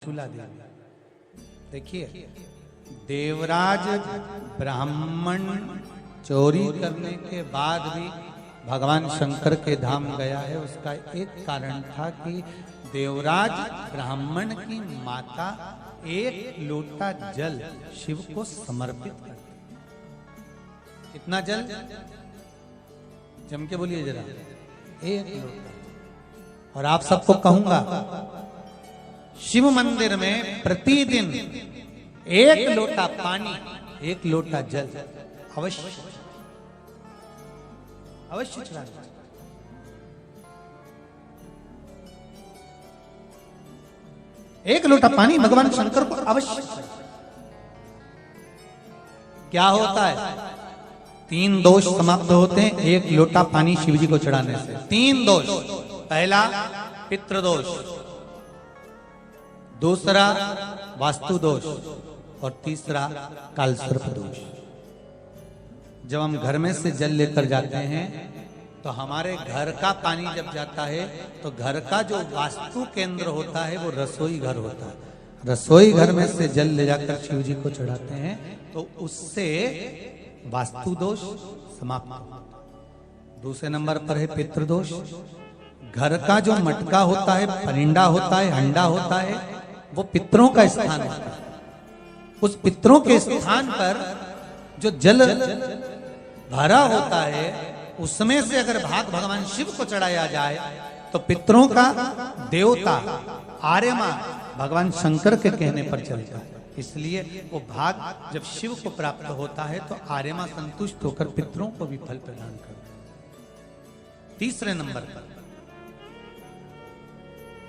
चूला देवी। देखिए, देवराज ब्राह्मण चोरी करने के बाद भी भगवान शंकर के धाम गया है। उसका एक कारण था कि देवराज ब्राह्मण की माता एक लोटा जल शिव को समर्पित करती। कितना जल? जम के बोलिए जरा। एक लोटा। और आप सबको कहूंगा, शिव मंदिर में प्रतिदिन एक लोटा पानी, एक लोटा जल अवश्य अवश्य चढ़ाना। एक लोटा पानी भगवान शंकर को अवश्य। क्या होता है? 3 दोष समाप्त होते हैं एक लोटा पानी शिव जी को चढ़ाने से। 3 दोष। पहला पितृदोष, दूसरा वास्तु दोष और तीसरा कालसर्प दोष। जब हम घर में से जल लेकर जाते हैं तो हमारे घर का पानी जब जाता है तो घर का जो वास्तु केंद्र होता है वो रसोई घर होता है। रसोई घर में से जल ले जाकर शिव जी को चढ़ाते हैं तो उससे वास्तु दोष समाप्त होता है। दूसरे नंबर पर है पितृदोष। घर का जो मटका होता है, परिंडा होता है, हंडा होता है, वो पितरों का स्थान होता है। उस पितरों के स्थान पर जो जल भरा होता है उसमें से अगर भाग भगवान शिव को चढ़ाया जाए तो पितरों का देवता आर्यमा भगवान शंकर के कहने पर चलता है। इसलिए वो भाग जब शिव को प्राप्त होता है तो आर्यमा संतुष्ट होकर पितरों को भी फल प्रदान करता है। तीसरे नंबर पर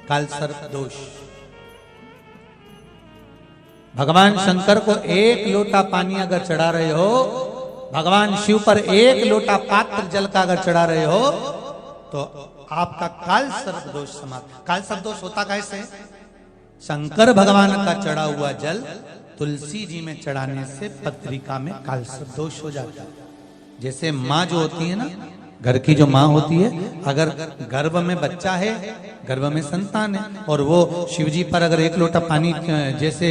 कालसर्प दोष। भगवान शंकर को एक लोटा पानी अगर चढ़ा रहे हो, भगवान शिव पर एक लोटा पात्र जल का अगर चढ़ा रहे हो तो आपका कालसर्प दोष समाप्त। कालसर्प दोष होता कैसे? शंकर भगवान का चढ़ा हुआ जल तुलसी जी में चढ़ाने से पत्रिका में कालसर्प दोष हो जाता है। जैसे माँ जो होती है ना, घर की जो माँ होती है, अगर गर्भ में बच्चा है, गर्भ में संतान है, और वो शिव जी पर अगर एक लोटा पानी जैसे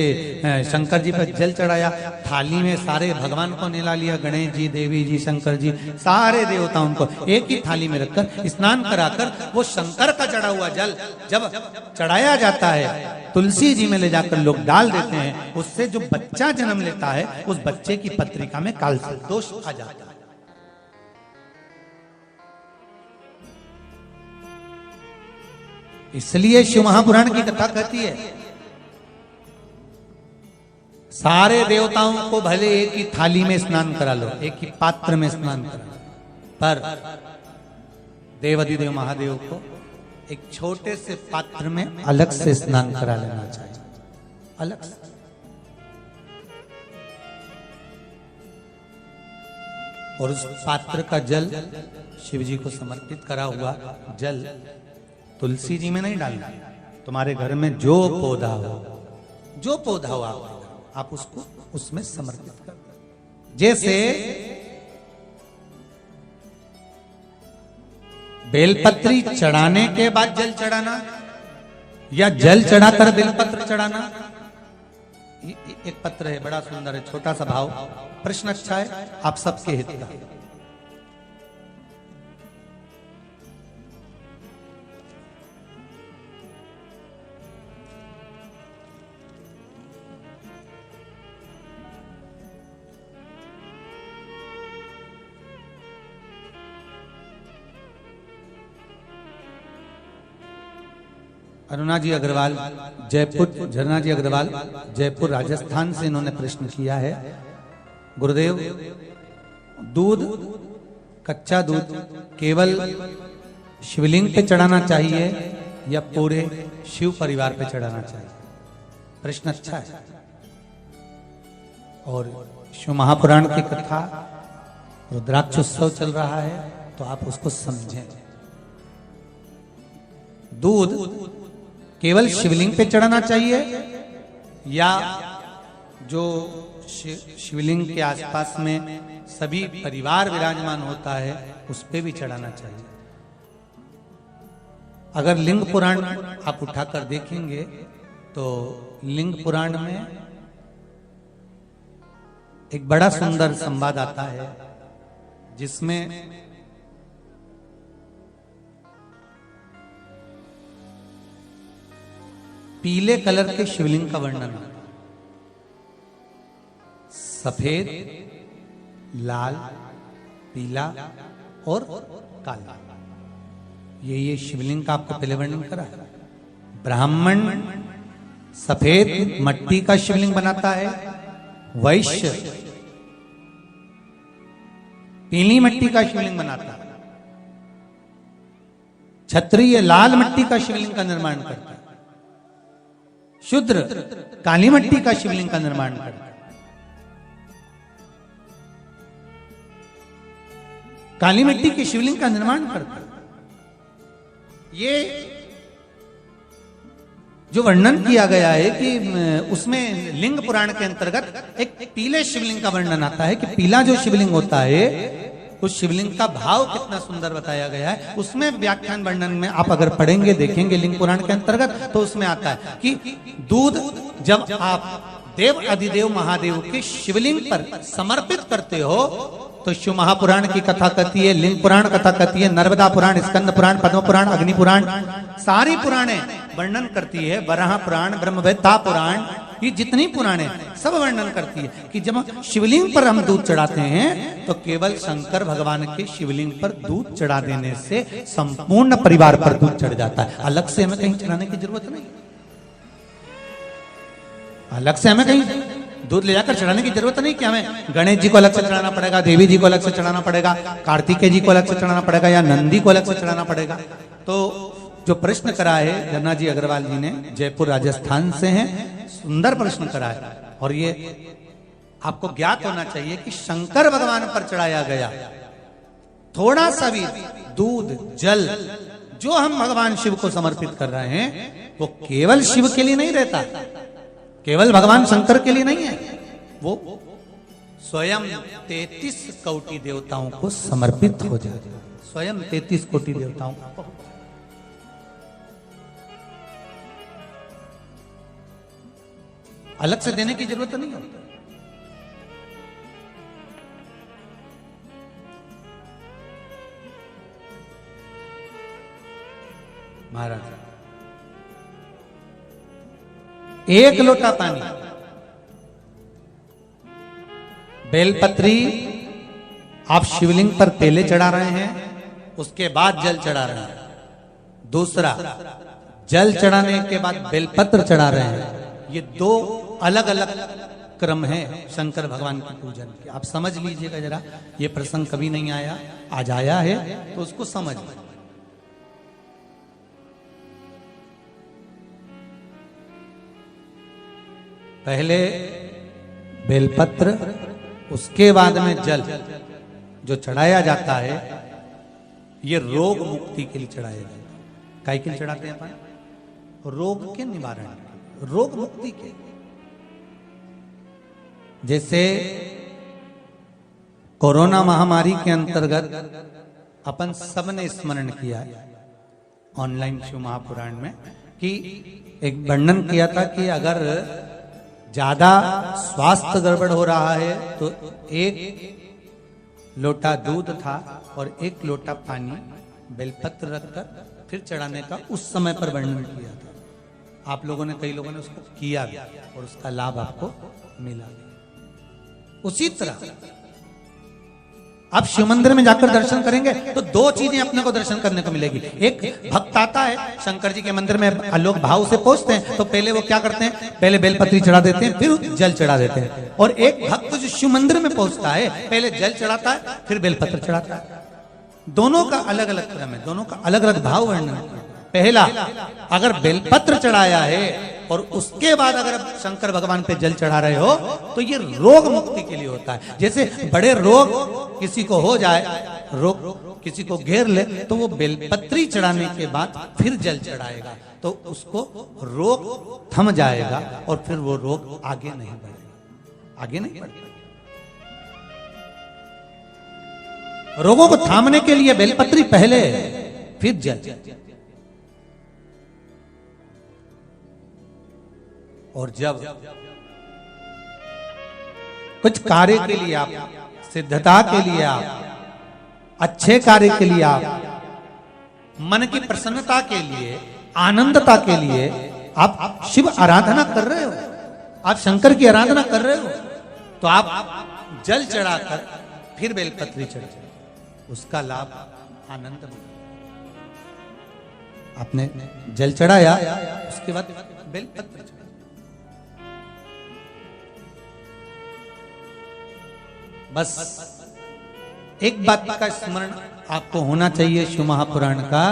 शंकर जी पर जल चढ़ाया, थाली में सारे भगवान को निला लिया, गणेश जी, देवी जी, शंकर जी, सारे देवताओं को एक ही थाली में रखकर स्नान कराकर वो शंकर का चढ़ा हुआ जल जब चढ़ाया जाता है तुलसी जी में ले जाकर लोग डाल देते हैं, उससे जो बच्चा जन्म लेता है उस बच्चे की पत्रिका में कालसर्प दोष आ जाता है। इसलिए शिव महापुराण की कथा कहती है सारे देवताओं को भले एक ही थाली में स्नान करा लो, एक ही पात्र में स्नान करा लो, पर देवाधिदेव महादेव को एक छोटे से पात्र में अलग से स्नान करा लेना चाहिए, अलग से। और उस पात्र का जल शिव जी को समर्पित करा हुआ जल तुलसी जी में नहीं डालना। तुम्हारे घर में जो पौधा हो आप उसको उसमें समर्पित कर दो। जैसे बेलपत्री चढ़ाने के बाद जल चढ़ाना या जल चढ़ाकर बेलपत्र चढ़ाना। एक पत्र है, बड़ा सुंदर है, छोटा सा भाव, प्रश्न अच्छा है, आप सबके हित का। अरुणा जी अग्रवाल जयपुर, झरना जी अग्रवाल जयपुर राजस्थान से इन्होंने प्रश्न किया है, गुरुदेव दूध, कच्चा दूध केवल शिवलिंग पे चढ़ाना चाहिए या पूरे शिव परिवार पे चढ़ाना चाहिए? प्रश्न अच्छा है। और शिव महापुराण की कथा रुद्राक्ष उत्सव चल रहा है तो आप उसको समझें। दूध केवल शिवलिंग पे चढ़ाना चाहिए या जो शिवलिंग के आसपास में सभी परिवार विराजमान होता है उस पे भी चढ़ाना चाहिए? अगर लिंग पुराण आप उठाकर देखेंगे तो लिंग पुराण में एक बड़ा सुंदर संवाद आता है जिसमें पीले कलर के शिवलिंग का वर्णन है। सफेद, लाल, पीला और काला, ये शिवलिंग का आपको पहले वर्णन करा है। ब्राह्मण सफेद मट्टी का शिवलिंग बनाता है, वैश्य पीली मट्टी का शिवलिंग बनाता है, क्षत्रिय लाल मट्टी का शिवलिंग का निर्माण करता है, शूद्र काली मट्टी का शिवलिंग का निर्माण करता है। काली मिट्टी के शिवलिंग का निर्माण करता है। ये जो वर्णन किया गया है कि उसमें लिंग पुराण के अंतर्गत एक पीले शिवलिंग का वर्णन आता है कि पीला जो शिवलिंग होता है उस शिवलिंग का भाव कितना सुंदर बताया गया है। उसमें व्याख्यान वर्णन में आप अगर पढ़ेंगे देखेंगे लिंग पुराण के अंतर्गत तो उसमें आता है कि दूध जब आप देव अधिदेव महादेव के शिवलिंग पर समर्पित करते हो तो शिव महापुराण की कथा कहती है, लिंग पुराण कथा कहती है, नर्मदा पुराण, स्कंद पुराण, पद्म पुराण, अग्नि पुराण, सारी पुराणे वर्णन करती है। वराह पुराण, ब्रह्मवेत्ता पुराण, ये जितनी पुराणे सब वर्णन करती है कि जब शिवलिंग पर हम दूध चढ़ाते हैं तो केवल शंकर भगवान के शिवलिंग पर दूध चढ़ा देने से संपूर्ण परिवार पर दूध चढ़ जाता है। अलग से हमें कहीं चढ़ाने की जरूरत नहीं, अलग से हमें कहीं दूध ले जाकर चढ़ाने की जरूरत नहीं कि हमें गणेश जी को अलग से चढ़ाना पड़ेगा, देवी जी को अलग से चढ़ाना पड़ेगा, कार्तिकेय जी को अलग से चढ़ाना पड़ेगा या नंदी को अलग से चढ़ाना पड़ेगा। तो जो प्रश्न करा है धन्ना जी अग्रवाल जी ने, जयपुर राजस्थान से हैं, सुंदर प्रश्न करा है। और ये आपको ज्ञात होना चाहिए कि शंकर भगवान पर चढ़ाया गया थोड़ा सा भी दूध जल जो हम भगवान शिव को समर्पित कर रहे हैं वो केवल शिव के लिए नहीं रहता, केवल भगवान शंकर के लिए नहीं है, वो स्वयं 33 कोटि देवताओं को समर्पित हो जाए, स्वयं 33 कोटि देवताओं को। अलग से देने की जरूरत नहीं होती। महाराज एक लोटा पानी, बेलपत्री आप शिवलिंग पर पहले चढ़ा रहे हैं, उसके बाद जल चढ़ा रहे हैं। दूसरा, जल चढ़ाने के बाद बेलपत्र चढ़ा रहे हैं। ये दो अलग अलग क्रम है शंकर भगवान की पूजन के। आप समझ लीजिएगा जरा, ये प्रसंग कभी नहीं आया, आज आया है तो उसको समझ। पहले बेलपत्र, उसके बाद में जल जो चढ़ाया जाता है ये रोग मुक्ति के लिए चढ़ाया जाता है। काय के लिए चढ़ाते हैं अपन? रोग के निवारण, रोग मुक्ति के। जैसे कोरोना महामारी के अंतर्गत अपन सबने स्मरण किया ऑनलाइन शिव महापुराण में कि एक वर्णन किया था कि अगर ज्यादा स्वास्थ्य गड़बड़ हो रहा है तो एक लोटा दूध था और एक लोटा पानी बेलपत्र रखकर फिर चढ़ाने का उस समय पर वर्णन किया था। आप लोगों ने, कई लोगों ने उसको किया भी और उसका लाभ आपको मिला भी। उसी तरह आप शिव मंदिर में जाकर दर्शन करेंगे तो दो चीजें अपने को दर्शन करने को मिलेगी। एक भक्त आता है शंकर जी के मंदिर में, लोग भाव से पहुंचते हैं तो पहले वो क्या करते हैं, पहले बेलपत्री चढ़ा देते हैं फिर जल चढ़ा देते हैं। और एक भक्त जो शिव मंदिर में पहुंचता है पहले जल चढ़ाता है फिर बेलपत्र चढ़ाता है। दोनों का अलग अलग क्रम है, दोनों का अलग अलग भाव वर्णन है। पहला, अगर बेलपत्र चढ़ाया है और उसके बाद अगर आप शंकर भगवान पे जल चढ़ा रहे हो तो ये रोग मुक्ति के लिए होता है। जैसे बड़े रोग किसी को हो जाए, रोग किसी को घेर ले तो वो बेलपत्री चढ़ाने के बाद फिर जल चढ़ाएगा तो उसको रोग थम जाएगा और फिर वो रोग आगे नहीं बढ़ेगा, आगे नहीं बढ़ेगा। रोगों को थामने के लिए बेलपत्री पहले फिर जल। और जब कुछ कार्य के लिए आप, सिद्धता के लिए आप, अच्छे कार्य के लिए आप, मन की प्रसन्नता के लिए, आनंदता के लिए आप शिव आराधना कर रहे हो, आप शंकर की आराधना कर रहे हो, तो आप जल चढ़ाकर फिर बेलपत्री चढ़ाए, उसका लाभ आनंद में। आपने जल चढ़ाया, उसके बाद बेलपत्र चढ़ाया। बस एक बात का स्मरण आपको होना चाहिए शिव महापुराण का,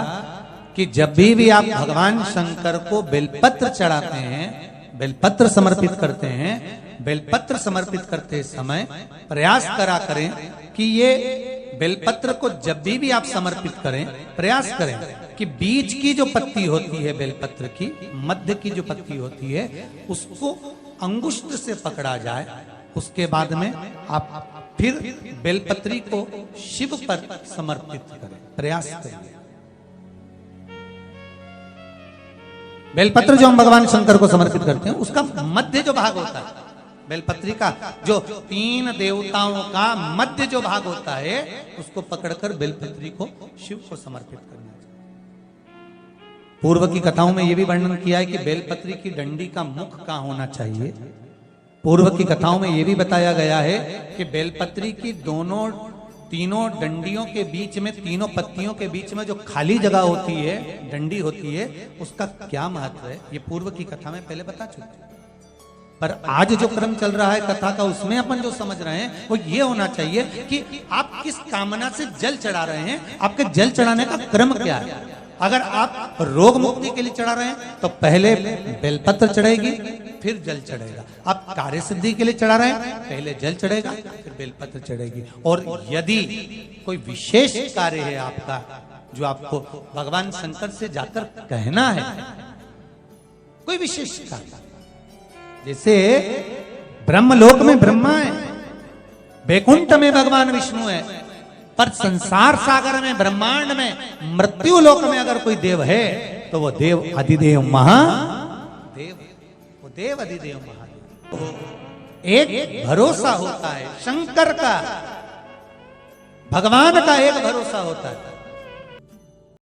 कि जब भी आप भगवान शंकर को बेलपत्र चढ़ाते हैं, बेलपत्र समर्पित करते हैं, बेलपत्र समर्पित करते समय प्रयास करा करें कि ये बेलपत्र को जब भी आप समर्पित करें, प्रयास करें कि बीच की जो पत्ती होती है बेलपत्र की, मध्य की जो पत्ती होती है, उसको अंगुष्ठ से पकड़ा जाए। उसके बाद में आप फिर बेलपत्री को शिव पर समर्पित करें, प्रयास करें। बेलपत्र जो हम भगवान शंकर को समर्पित करते हैं, उसका मध्य जो भाग होता है, बेलपत्री का जो 3 देवताओं का मध्य जो भाग होता है, उसको पकड़कर बेलपत्री को शिव को समर्पित करना चाहिए। पूर्व की कथाओं में यह भी वर्णन किया है कि बेलपत्री की डंडी का मुख कहां होना चाहिए। पूर्व की कथाओं में यह भी बताया गया है कि बेलपत्री की तीनों डंडियों के बीच में, तीनों पत्तियों के बीच में जो खाली जगह होती है, डंडी होती है, उसका क्या महत्व है, ये पूर्व की कथा में पहले बता चुके। पर आज जो क्रम चल रहा है कथा का, उसमें अपन जो समझ रहे हैं वो ये होना चाहिए कि आप किस कामना से जल चढ़ा रहे हैं, आपके जल चढ़ाने का क्रम क्या है। अगर आप रोग मुक्ति के लिए चढ़ा रहे हैं तो पहले बेलपत्र चढ़ेगी, फिर जल चढ़ेगा। आप कार्य सिद्धि के लिए चढ़ा रहे हैं, पहले जल चढ़ेगा, फिर बेलपत्र चढ़ेगी। और यदि कोई विशेष कार्य है आपका, जो आपको भगवान शंकर से जाकर कहना है, कोई विशेष कार्य, जैसे ब्रह्मलोक में ब्रह्मा है, बैकुंठ में भगवान विष्णु है, पर संसार सागर में, ब्रह्मांड में, मृत्यु लोक में अगर कोई देव है तो वो देव अधिदेव महादेव, वो देव अधिदेव महादेव। एक भरोसा होता है शंकर का, भगवान का एक भरोसा होता है